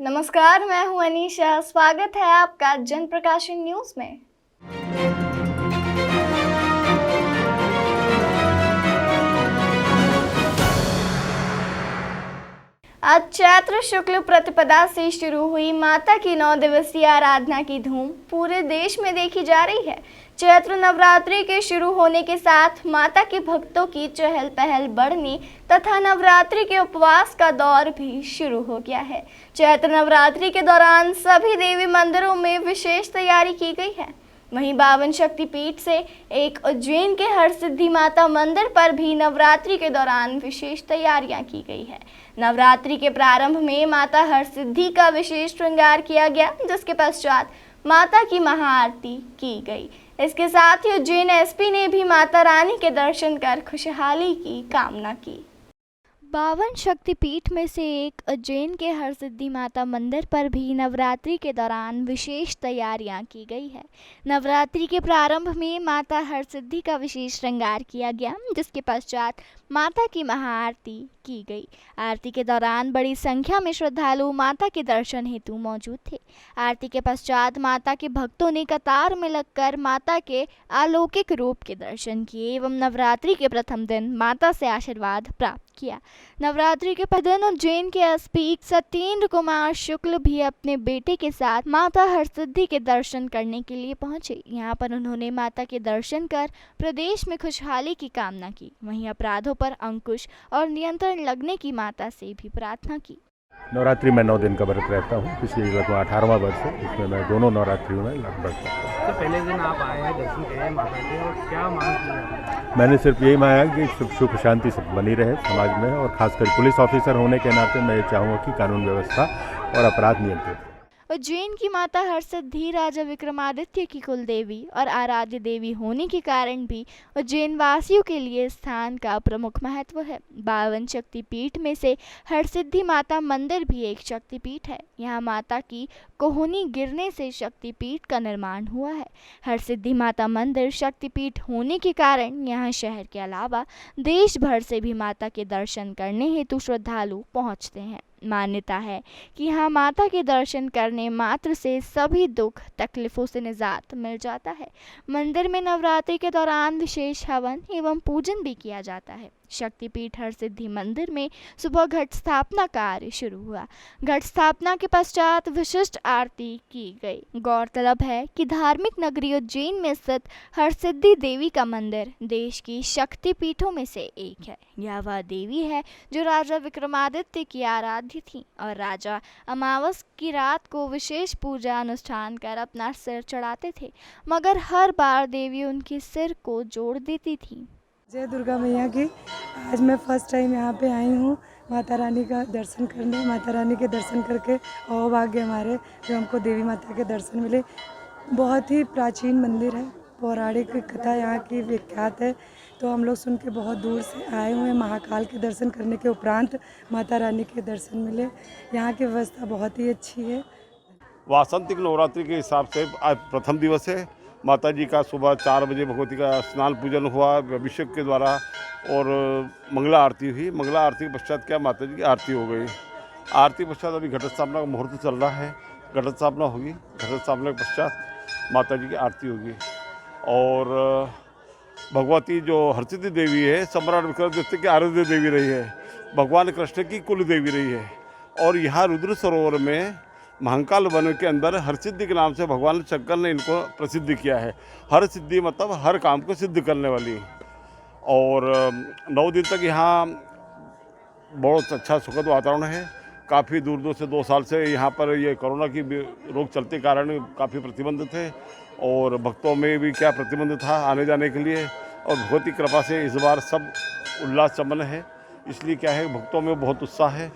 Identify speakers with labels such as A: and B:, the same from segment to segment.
A: नमस्कार, मैं हूं अनीशा। स्वागत है आपका जन प्रकाशन न्यूज में। आज चैत्र शुक्ल प्रतिपदा से शुरू हुई माता की 9 दिवसीय आराधना की धूम पूरे देश में देखी जा रही है। चैत्र नवरात्रि के शुरू होने के साथ माता के भक्तों की चहल पहल बढ़ने तथा नवरात्रि के उपवास का दौर भी शुरू हो गया है। चैत्र नवरात्रि के दौरान सभी देवी मंदिरों में विशेष तैयारी की गई है। वहीं 52 शक्तिपीठ से एक उज्जैन के हरसिद्धि माता मंदिर पर भी नवरात्रि के दौरान विशेष तैयारियां की गई है। नवरात्रि के प्रारंभ में माता हरसिद्धि का विशेष श्रृंगार किया गया, जिसके पश्चात माता की महाआरती की गई। इसके साथ ही उज्जैन एसपी ने भी माता रानी के दर्शन कर खुशहाली की कामना की। 52 शक्तिपीठ में से एक उज्जैन के हरसिद्धि माता मंदिर पर भी नवरात्रि के दौरान विशेष तैयारियां की गई है। नवरात्रि के प्रारंभ में माता हरसिद्धि का विशेष श्रृंगार किया गया, जिसके पश्चात माता की महाआरती की गई। आरती के दौरान बड़ी संख्या में श्रद्धालु माता के दर्शन हेतु मौजूद थे। आरती के पश्चात माता के भक्तों ने कतार में लगकर माता के अलौकिक रूप के दर्शन किए एवं नवरात्रि के प्रथम दिन माता से आशीर्वाद प्राप्त किया। नवरात्रि के पहले दिन उज्जैन के एसपी सत्येंद्र कुमार शुक्ल भी अपने बेटे के साथ माता हरसिद्धि के दर्शन करने के लिए पहुंचे। यहां पर उन्होंने माता के दर्शन कर प्रदेश में खुशहाली की कामना की। वहीं अपराधों पर अंकुश और नियंत्रण लगने की माता से भी प्रार्थना की।
B: नवरात्रि में 9 दिन का व्रत रहता हूँ। पिछले लगभग 18वां वर्ष है, इसमें मैं दोनों नवरात्रियों में लगभग करता हूँ।
C: तो पहले दिन आप आए हैं, दर्शन किए हैं माता के, और क्या मांग की है?
B: मैंने सिर्फ यही मांगा कि सुख शांति सब बनी रहे समाज में, और खासकर पुलिस ऑफिसर होने के नाते मैं ये चाहूँगा कि कानून व्यवस्था और अपराध नियंत्रित।
A: उज्जैन की माता हरसिद्धि राजा विक्रमादित्य की कुल देवी और आराध्य देवी होने के कारण भी उज्जैन वासियों के लिए स्थान का प्रमुख महत्व है। 52 शक्तिपीठ में से हरसिद्धि माता मंदिर भी एक शक्तिपीठ है। यहाँ माता की कोहनी गिरने से शक्तिपीठ का निर्माण हुआ है। हरसिद्धि माता मंदिर शक्तिपीठ होने के कारण यहाँ शहर के अलावा देश भर से भी माता के दर्शन करने हेतु श्रद्धालु पहुँचते हैं। मान्यता है कि यहाँ माता के दर्शन करने मात्र से सभी दुख तकलीफों से निजात मिल जाता है। मंदिर में नवरात्रि के दौरान विशेष हवन एवं पूजन भी किया जाता है। शक्तिपीठ हरसिद्धि मंदिर में सुबह घट स्थापना कार्य शुरू हुआ। घट स्थापना के पश्चात विशिष्ट आरती की गई। गौरतलब है कि धार्मिक नगरी उज्जैन में स्थित हरसिद्धि देवी का मंदिर देश की शक्तिपीठों में से एक है। यह वह देवी है जो राजा विक्रमादित्य की आराध्य थी और राजा अमावस की रात को विशेष पूजा अनुष्ठान कर अपना सिर चढ़ाते थे, मगर हर बार देवी उनके सिर को जोड़ देती थी।
D: जय दुर्गा मैया की। आज मैं फर्स्ट टाइम यहाँ पे आई हूँ माता रानी का दर्शन करने। माता रानी के दर्शन करके अहोभाग्य हमारे जो हमको देवी माता के दर्शन मिले। बहुत ही प्राचीन मंदिर है, पौराणिक कथा यहाँ की विख्यात है, तो हम लोग सुन के बहुत दूर से आए हुए हैं। महाकाल के दर्शन करने के उपरांत माता रानी के दर्शन मिले। यहाँ की व्यवस्था बहुत ही अच्छी है।
E: वासंतिक नवरात्रि के हिसाब से आज प्रथम दिवस है। माता जी का सुबह 4 बजे भगवती का स्नान पूजन हुआ अभिषेक के द्वारा, और मंगला आरती हुई। मंगला आरती के पश्चात क्या माता जी की आरती हो गई। आरती के पश्चात अभी घट स्थापना का मुहूर्त चल रहा है। घट स्थापना होगी, घट स्थापना के पश्चात माता जी की आरती होगी। और भगवती जो हरसिद्धि देवी है, सम्राट विक्रमादित्य की आराध्य देवी रही है, भगवान कृष्ण की कुल देवी रही है। और यहाँ रुद्र सरोवर में महाकाल वन के अंदर हरसिद्धि के नाम से भगवान शंकर ने इनको प्रसिद्ध किया है। हर सिद्धि मतलब हर काम को सिद्ध करने वाली। और 9 दिन तक यहाँ बहुत अच्छा सुखद वातावरण है। काफ़ी दूर दूर से 2 साल से यहाँ पर ये कोरोना की रोग चलते कारण काफ़ी प्रतिबंध थे, और भक्तों में भी क्या प्रतिबंध था आने जाने के लिए। और भगवती कृपा से इस बार सब उल्लास चमन है, इसलिए क्या है भक्तों में बहुत उत्साह है।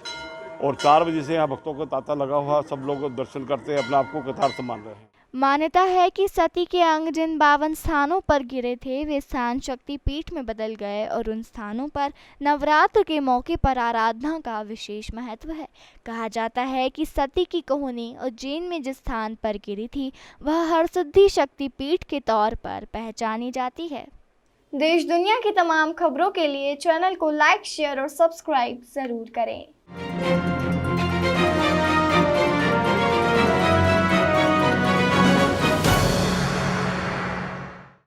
E: और 4 बजे से यहाँ भक्तों का तांता लगा हुआ, सब लोग दर्शन करते हैं, अपने आप को कृतार्थ मान रहे हैं।
A: मान्यता है कि सती के अंग जिन 52 स्थानों पर गिरे थे, वे स्थान शक्तिपीठ में बदल गए और उन स्थानों पर नवरात्र के मौके पर आराधना का विशेष महत्व है। कहा जाता है कि सती की कोहनी उज्जैन में जिस स्थान पर गिरी थी, वह हरसिद्धि शक्तिपीठ के तौर पर पहचानी जाती है। देश दुनिया की तमाम खबरों के लिए चैनल को लाइक, शेयर और सब्सक्राइब जरूर करें।